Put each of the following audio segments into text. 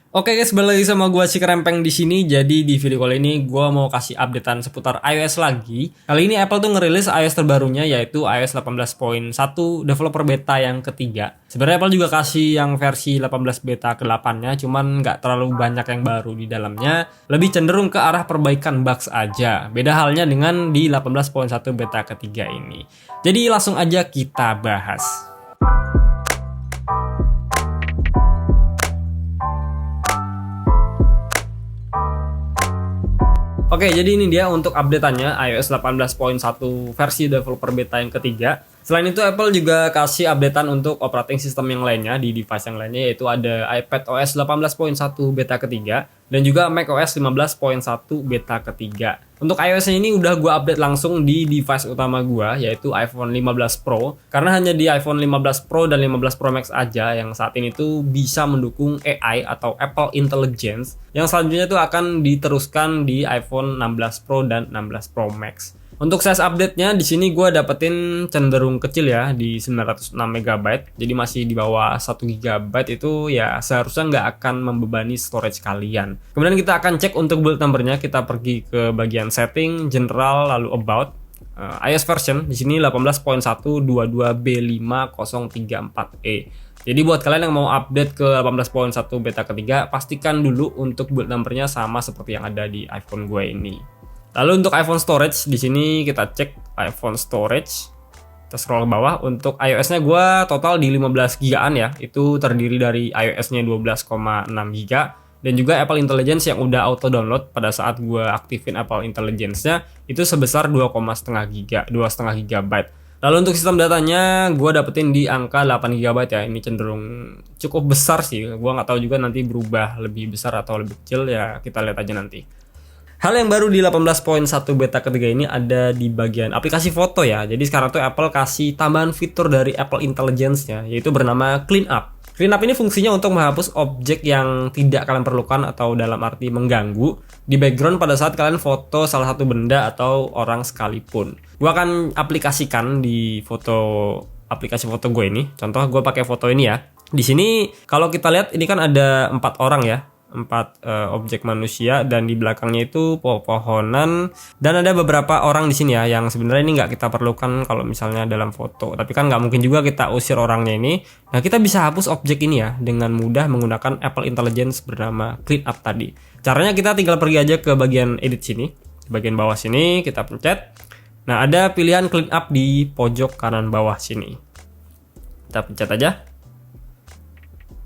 Oke guys, balik lagi sama gua si Kerempeng di sini. Jadi di video kali ini gua mau kasih updatean seputar iOS lagi. Kali ini Apple tuh ngerilis iOS terbarunya yaitu iOS 18.1 developer beta yang ketiga. Sebenarnya Apple juga kasih yang versi 18 beta ke-8-nya, cuman nggak terlalu banyak yang baru di dalamnya. Lebih cenderung ke arah perbaikan bugs aja. Beda halnya dengan di 18.1 beta ketiga ini. Jadi langsung aja kita bahas. Oke, jadi ini dia untuk update-annya iOS 18.1 versi developer beta yang ketiga. Selain itu, Apple juga kasih updatean untuk operating system yang lainnya di device yang lainnya, yaitu ada iPadOS 18.1 beta ketiga dan juga macOS 15.1 beta ketiga. Untuk iOS ini udah gue update langsung di device utama gue, yaitu iPhone 15 Pro. Karena hanya di iPhone 15 Pro dan 15 Pro Max aja yang saat ini tuh bisa mendukung AI atau Apple Intelligence, yang selanjutnya tuh akan diteruskan di iPhone 16 Pro dan 16 Pro Max. Untuk size update-nya di sini gue dapetin cenderung kecil ya, di 906 MB. Jadi masih di bawah 1 GB, itu ya seharusnya nggak akan membebani storage kalian. Kemudian kita akan cek untuk build number-nya. Kita pergi ke bagian setting, general, lalu about. iOS version di sini 18.122B5034E. Jadi buat kalian yang mau update ke 18.1 beta ketiga, pastikan dulu untuk build number-nya sama seperti yang ada di iPhone gue ini. Lalu untuk iPhone storage di sini kita cek iPhone storage. Kita scroll ke bawah. Untuk iOS-nya gue total di 15 GB ya. Itu terdiri dari iOS-nya 12,6 GB dan juga Apple Intelligence yang udah auto download pada saat gue aktifin Apple Intelligence-nya itu sebesar 2,5 GB. Lalu untuk sistem datanya gue dapetin di angka 8 GB ya. Ini cenderung cukup besar sih. Gue nggak tahu juga nanti berubah lebih besar atau lebih kecil, ya kita lihat aja nanti. Hal yang baru di 18.1 beta ketiga ini ada di bagian aplikasi foto ya. Jadi sekarang tuh Apple kasih tambahan fitur dari Apple Intelligence-nya, yaitu bernama Clean Up. Clean Up ini fungsinya untuk menghapus objek yang tidak kalian perlukan atau dalam arti mengganggu di background pada saat kalian foto salah satu benda atau orang sekalipun. Gua akan aplikasikan di aplikasi foto gue ini. Contoh gue pakai foto ini ya. Di sini kalau kita lihat ini kan ada 4 orang ya. 4 objek manusia dan di belakangnya itu pohonan dan ada beberapa orang di sini ya yang sebenarnya ini nggak kita perlukan kalau misalnya dalam foto, tapi kan nggak mungkin juga kita usir orangnya ini. Nah, kita bisa hapus objek ini ya dengan mudah menggunakan Apple Intelligence bernama Clean Up tadi. Caranya kita tinggal pergi aja ke bagian edit sini, di bagian bawah sini kita pencet. Nah, ada pilihan Clean Up di pojok kanan bawah sini, kita pencet aja.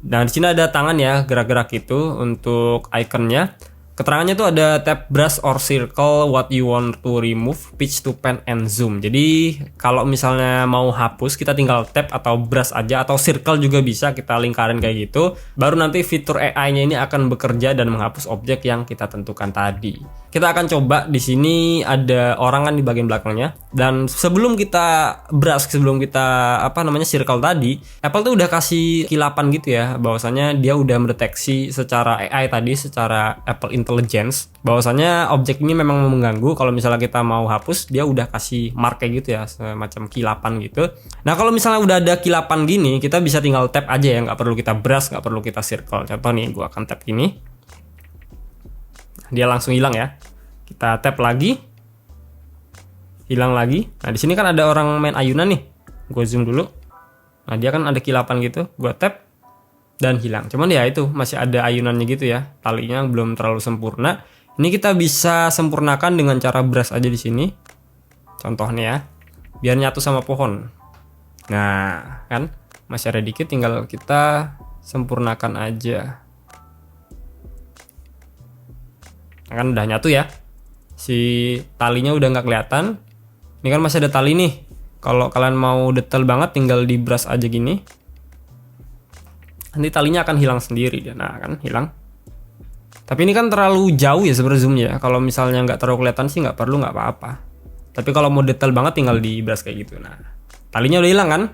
Nah, di sini ada tangan ya, gerak-gerak itu untuk ikonnya. Keterangannya tuh ada tab brush or circle what you want to remove, pitch to pan and zoom. Jadi kalau misalnya mau hapus kita tinggal tab atau brush aja, atau circle juga bisa kita lingkarin kayak gitu. Baru nanti fitur AI-nya ini akan bekerja dan menghapus objek yang kita tentukan tadi. Kita akan coba. Di sini ada orang kan di bagian belakangnya. Dan sebelum kita brush, sebelum kita circle tadi, Apple tuh udah kasih kilapan gitu ya, bahwasanya dia udah mendeteksi secara AI tadi, secara Apple Intelligence, bahwasanya objek ini memang mengganggu. Kalau misalnya kita mau hapus, dia udah kasih mark kayak gitu ya, semacam kilapan gitu. Nah, kalau misalnya udah ada kilapan gini, kita bisa tinggal tap aja ya, nggak perlu kita brush, nggak perlu kita circle. Contoh nih, gua akan tap gini, dia langsung hilang ya. Kita tap lagi, hilang lagi. Nah, di sini kan ada orang main ayunan nih, gue zoom dulu. Nah, dia kan ada kilapan gitu, gue tap dan hilang. Cuman ya itu masih ada ayunannya gitu ya, talinya belum terlalu sempurna. Ini kita bisa sempurnakan dengan cara brush aja di sini. Contohnya ya, biar nyatu sama pohon. Nah, kan masih ada dikit, tinggal kita sempurnakan aja. Nah, kan udah nyatu ya. Si talinya udah nggak kelihatan. Ini kan masih ada tali nih. Kalau kalian mau detail banget, tinggal di brush aja gini. Nanti talinya akan hilang sendiri. Nah, kan hilang. Tapi ini kan terlalu jauh ya sebenarnya zoomnya. Kalau misalnya nggak terlalu kelihatan sih nggak perlu, nggak apa-apa. Tapi kalau mau detail banget tinggal di brush kayak gitu. Nah, talinya udah hilang kan?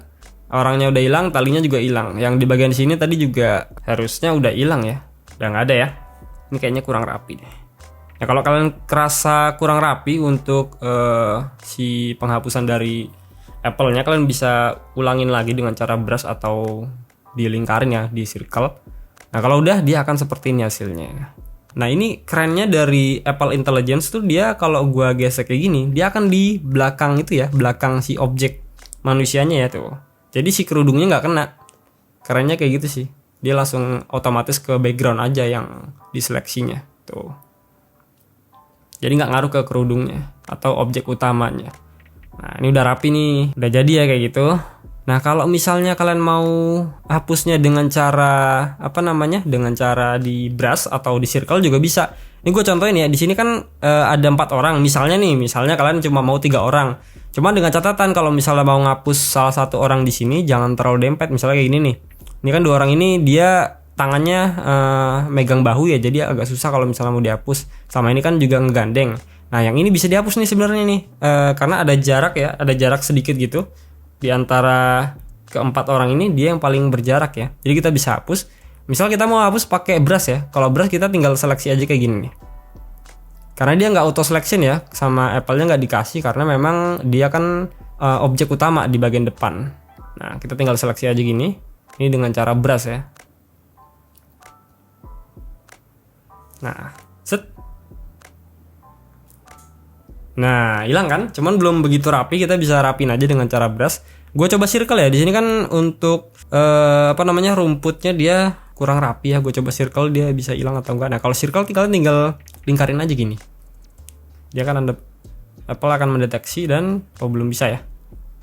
Orangnya udah hilang, talinya juga hilang. Yang di bagian sini tadi juga harusnya udah hilang ya. Udah nggak ada ya. Ini kayaknya kurang rapi deh. Nah, kalau kalian kerasa kurang rapi untuk si penghapusan dari Apple-nya, kalian bisa ulangin lagi dengan cara brush atau dilingkarin ya, di circle. Nah kalau udah dia akan seperti ini hasilnya. Nah ini kerennya dari Apple Intelligence tuh, dia kalau gua gesek kayak gini, dia akan di belakang itu ya, belakang si objek manusianya ya tuh. Jadi si kerudungnya nggak kena. Kerennya kayak gitu sih. Dia langsung otomatis ke background aja yang diseleksinya tuh. Jadi nggak ngaruh ke kerudungnya atau objek utamanya. Nah ini udah rapi nih, udah jadi ya kayak gitu. Nah kalau misalnya kalian mau hapusnya dengan cara dengan cara di brush atau di circle juga bisa. Ini gue contohin ya, di sini kan ada 4 orang. Misalnya kalian cuma mau 3 orang. Cuma dengan catatan kalau misalnya mau ngapus salah satu orang di sini jangan terlalu dempet. Misalnya kayak gini nih. Ini kan 2 orang ini dia tangannya megang bahu ya, jadi agak susah kalau misalnya mau dihapus. Sama ini kan juga ngegandeng. Nah yang ini bisa dihapus nih sebenarnya nih, karena ada jarak sedikit gitu di antara keempat orang ini, dia yang paling berjarak ya. Jadi kita bisa hapus. Misal kita mau hapus pakai brush ya, kalau brush kita tinggal seleksi aja kayak gini nih. Karena dia nggak auto selection ya, sama Apple-nya nggak dikasih karena memang dia kan objek utama di bagian depan. Nah kita tinggal seleksi aja gini. Ini dengan cara brush ya. Nah, set. Nah, hilang kan? Cuman belum begitu rapi, kita bisa rapin aja dengan cara brush. Gue coba circle ya. Di sini kan untuk rumputnya dia kurang rapi ya. Gue coba circle, dia bisa hilang atau enggak. Nah, kalau circle tinggal lingkarin aja gini. Dia kan Apple akan mendeteksi dan belum bisa ya.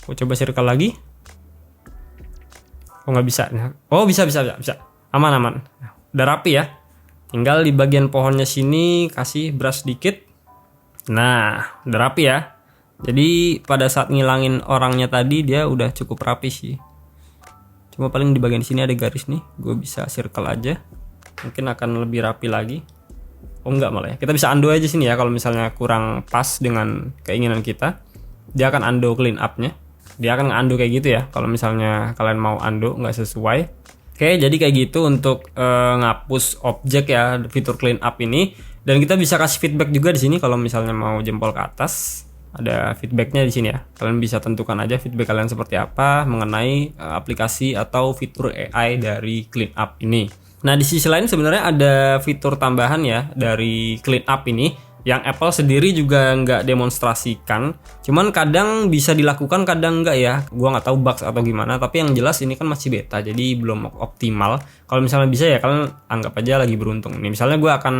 Gue coba circle lagi. Oh nggak bisa. Oh bisa. Aman. Nah, udah rapi ya. Tinggal di bagian pohonnya sini kasih brush dikit. Nah, udah rapi ya. Jadi pada saat ngilangin orangnya tadi dia udah cukup rapi sih. Cuma paling di bagian sini ada garis nih. Gue bisa circle aja. Mungkin akan lebih rapi lagi. Oh enggak malah ya. Kita bisa undo aja sini ya kalau misalnya kurang pas dengan keinginan kita. Dia akan undo clean up-nya. Dia akan nge-undo kayak gitu ya. Kalau misalnya kalian mau undo nggak sesuai. Oke, jadi kayak gitu untuk ngapus objek ya, fitur clean up ini. Dan kita bisa kasih feedback juga di sini kalau misalnya mau jempol ke atas. Ada feedbacknya di sini ya. Kalian bisa tentukan aja feedback kalian seperti apa mengenai aplikasi atau fitur AI dari clean up ini. Nah, di sisi lain sebenarnya ada fitur tambahan ya dari clean up ini yang Apple sendiri juga nggak demonstrasikan. Cuman kadang bisa dilakukan, kadang nggak ya. Gua nggak tahu bugs atau gimana. Tapi yang jelas ini kan masih beta, jadi belum optimal. Kalau misalnya bisa ya kalian anggap aja lagi beruntung. Nih misalnya gue akan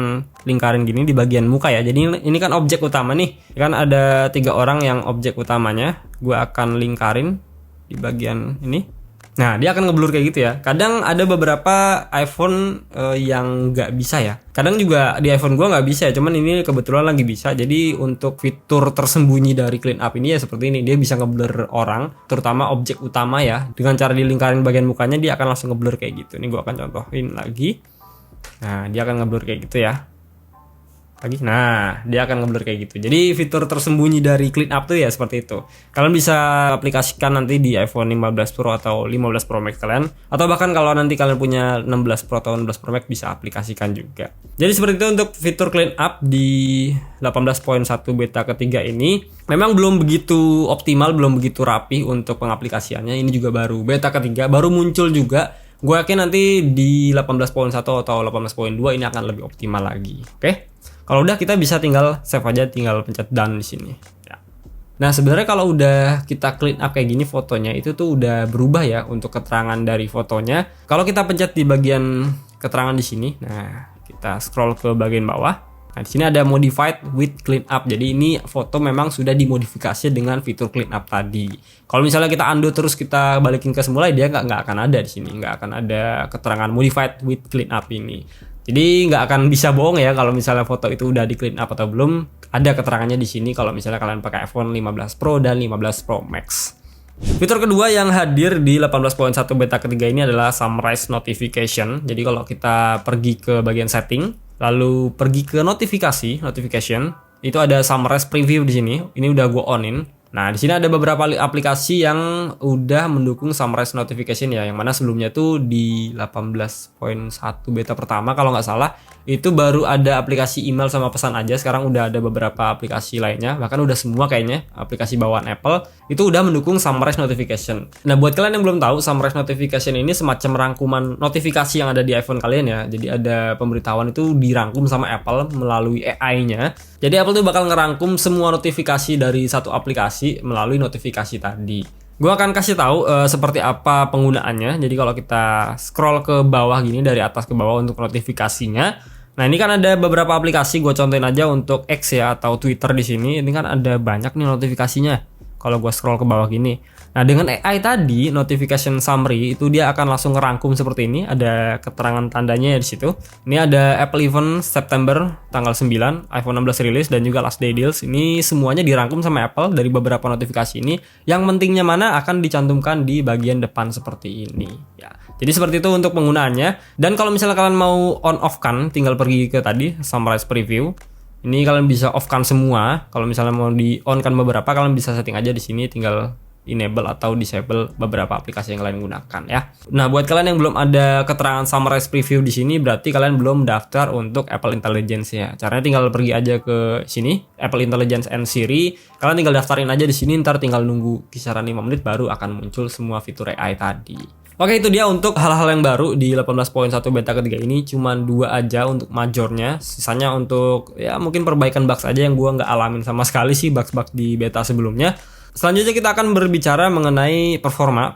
lingkarin gini di bagian muka ya. Jadi ini kan objek utama nih. Kan ada 3 orang yang objek utamanya. Gue akan lingkarin di bagian ini. Nah dia akan ngeblur kayak gitu ya. Kadang ada beberapa iPhone yang nggak bisa ya. Kadang juga di iPhone gue nggak bisa ya. Cuman ini kebetulan lagi bisa. Jadi untuk fitur tersembunyi dari clean up ini ya seperti ini. Dia bisa ngeblur orang, terutama objek utama ya. Dengan cara dilingkarin bagian mukanya dia akan langsung ngeblur kayak gitu. Ini gue akan contohin lagi. Nah dia akan ngeblur kayak gitu ya. Lagi. Nah, dia akan ngeblur kayak gitu. Jadi fitur tersembunyi dari clean up tuh ya seperti itu. Kalian bisa aplikasikan nanti di iPhone 15 Pro atau 15 Pro Max kalian, atau bahkan kalau nanti kalian punya 16 Pro atau 16 Pro Max bisa aplikasikan juga. Jadi seperti itu untuk fitur clean up di 18.1 beta ketiga ini. Memang belum begitu optimal, belum begitu rapi untuk pengaplikasiannya. Ini juga baru beta ketiga, baru muncul juga. Gue yakin nanti di 18.1 atau 18.2 ini akan lebih optimal lagi. Oke? Kalau udah kita bisa tinggal save aja, tinggal pencet done di sini. Ya. Nah sebenarnya kalau udah kita clean up kayak gini fotonya itu tuh udah berubah ya untuk keterangan dari fotonya. Kalau kita pencet di bagian keterangan di sini, nah kita scroll ke bagian bawah. Nah di sini ada modified with clean up. Jadi ini foto memang sudah dimodifikasi dengan fitur clean up tadi. Kalau misalnya kita undo terus kita balikin ke semula, dia nggak akan ada di sini, nggak akan ada keterangan modified with clean up ini. Jadi nggak akan bisa bohong ya kalau misalnya foto itu udah di clean up atau belum. Ada keterangannya di sini kalau misalnya kalian pakai iPhone 15 Pro dan 15 Pro Max. Fitur kedua yang hadir di 18.1 beta ketiga ini adalah Summarize Notification. Jadi kalau kita pergi ke bagian setting, lalu pergi ke notification, itu ada Summarize Preview di sini. Ini udah gue onin. Nah, di sini ada beberapa aplikasi yang udah mendukung Summarize Notification ya, yang mana sebelumnya tuh di 18.1 beta pertama kalau nggak salah itu baru ada aplikasi email sama pesan aja. Sekarang udah ada beberapa aplikasi lainnya, bahkan udah semua kayaknya aplikasi bawaan Apple itu udah mendukung Sunrise Notification. Nah, buat kalian yang belum tahu, Sunrise Notification ini semacam rangkuman notifikasi yang ada di iPhone kalian ya. Jadi ada pemberitahuan itu dirangkum sama Apple melalui AI-nya. Jadi Apple tuh bakal ngerangkum semua notifikasi dari satu aplikasi melalui notifikasi tadi. Gue akan kasih tahu seperti apa penggunaannya. Jadi kalau kita scroll ke bawah gini dari atas ke bawah untuk notifikasinya. Nah, ini kan ada beberapa aplikasi, gue contohin aja untuk X ya atau Twitter di sini. Ini kan ada banyak nih notifikasinya. Kalau gue scroll ke bawah gini. Nah, dengan AI tadi, notification summary itu dia akan langsung ngerangkum seperti ini. Ada keterangan tandanya ya di situ. Ini ada Apple Event September tanggal 9, iPhone 16 rilis dan juga last day deals. Ini semuanya dirangkum sama Apple dari beberapa notifikasi ini. Yang pentingnya mana akan dicantumkan di bagian depan seperti ini. Ya. Jadi seperti itu untuk penggunaannya. Dan kalau misalnya kalian mau on off kan, tinggal pergi ke tadi summarize preview. Ini kalian bisa off kan semua. Kalau misalnya mau di on kan beberapa, kalian bisa setting aja di sini, tinggal enable atau disable beberapa aplikasi yang kalian gunakan ya. Nah, buat kalian yang belum ada keterangan summarize preview di sini, berarti kalian belum daftar untuk Apple Intelligence ya. Caranya tinggal pergi aja ke sini, Apple Intelligence and Siri. Kalian tinggal daftarin aja di sini, ntar tinggal nunggu kisaran 5 menit baru akan muncul semua fitur AI tadi. Oke, itu dia untuk hal-hal yang baru di 18.1 beta ketiga ini. Cuman 2 aja untuk majornya. Sisanya untuk ya mungkin perbaikan bugs aja yang gua nggak alamin sama sekali sih bugs-bugs di beta sebelumnya. Selanjutnya kita akan berbicara mengenai performa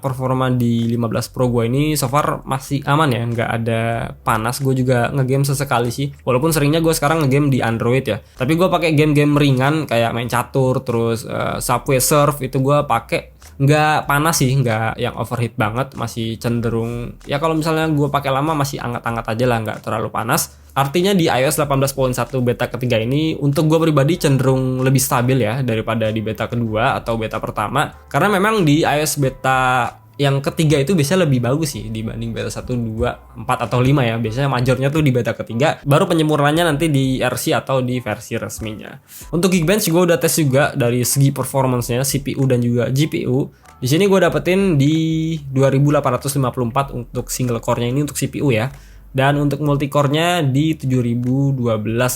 di 15 Pro gue ini so far masih aman ya, nggak ada panas. Gue juga ngegame sesekali sih, walaupun seringnya gue sekarang ngegame di Android ya. Tapi gue pakai game-game ringan kayak main catur, terus Subway Surf itu gue pakai nggak panas sih, nggak yang overheat banget, masih cenderung ya kalau misalnya gue pakai lama masih anget-anget aja lah, nggak terlalu panas. Artinya di iOS 18.1 beta ketiga ini untuk gue pribadi cenderung lebih stabil ya daripada di beta kedua atau beta pertama. Karena memang di iOS beta yang ketiga itu biasanya lebih bagus sih dibanding beta 1, 2, 4 atau 5 ya. Biasanya majornya tuh di beta ketiga, baru penyempurnanya nanti di RC atau di versi resminya. Untuk Geekbench gue udah tes juga dari segi performance-nya, CPU dan juga GPU. Di sini gue dapetin di 2854 untuk single core-nya ini untuk CPU ya. Dan untuk multicore-nya di 7012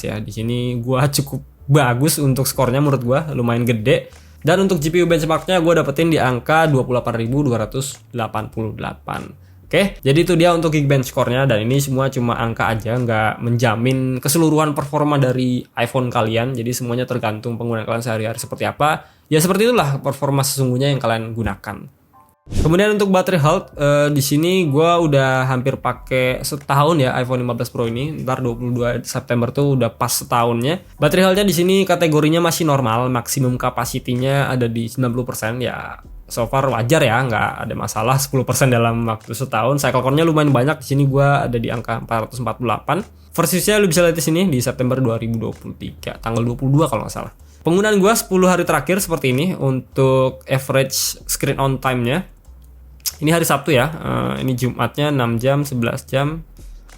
ya. Di sini gua cukup bagus untuk skornya menurut gua, lumayan gede. Dan untuk GPU benchmark-nya gua dapetin di angka 28.288. Oke, jadi itu dia untuk Geekbench skornya, dan ini semua cuma angka aja, nggak menjamin keseluruhan performa dari iPhone kalian. Jadi semuanya tergantung penggunaan kalian sehari-hari seperti apa. Ya seperti itulah performa sesungguhnya yang kalian gunakan. Kemudian untuk battery health di sini gue udah hampir pakai setahun ya iPhone 15 Pro ini. Ntar 22 September tuh udah pas setahunnya. Battery healthnya di sini kategorinya masih normal, maksimum capacity-nya ada di 90% ya. So far wajar ya, nggak ada masalah 10% dalam waktu setahun. Cycle count-nya lumayan banyak, di sini gue ada di angka 448. Versinya lu bisa lihat di sini di September 2023, tanggal 22 kalau nggak salah. Penggunaan gue 10 hari terakhir seperti ini untuk average screen on time-nya. Ini hari Sabtu ya, ini Jumatnya 6 jam, 11 jam.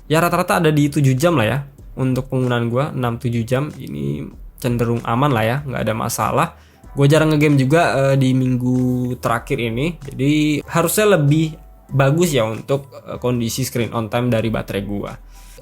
Ya rata-rata ada di 7 jam lah ya. Untuk penggunaan gue 6-7 jam, ini cenderung aman lah ya, nggak ada masalah. Gue jarang ngegame juga di minggu terakhir ini. Jadi harusnya lebih bagus ya untuk kondisi screen on time dari baterai gue.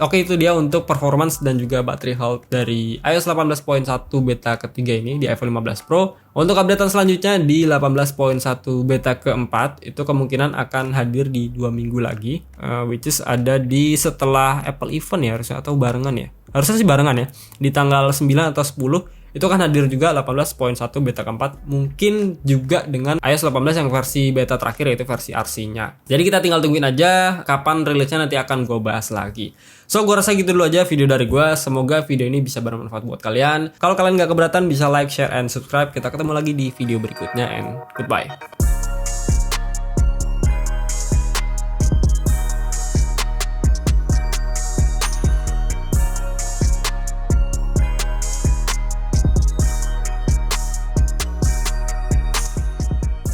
Oke, itu dia untuk performance dan juga battery health dari iOS 18.1 beta ketiga ini di iPhone 15 Pro. Untuk updatean selanjutnya di 18.1 beta keempat itu kemungkinan akan hadir di 2 minggu lagi, which is ada di setelah Apple Event ya harusnya, atau barengan ya. Harusnya sih barengan ya. Di tanggal 9 atau 10 itu kan hadir juga 18.1 beta keempat, mungkin juga dengan iOS 18 yang versi beta terakhir yaitu versi RC-nya. Jadi kita tinggal tungguin aja kapan rilisnya, nanti akan gue bahas lagi. So gue rasa gitu dulu aja video dari gue. Semoga video ini bisa bermanfaat buat kalian. Kalau kalian gak keberatan bisa like, share, and subscribe. Kita ketemu lagi di video berikutnya, and goodbye.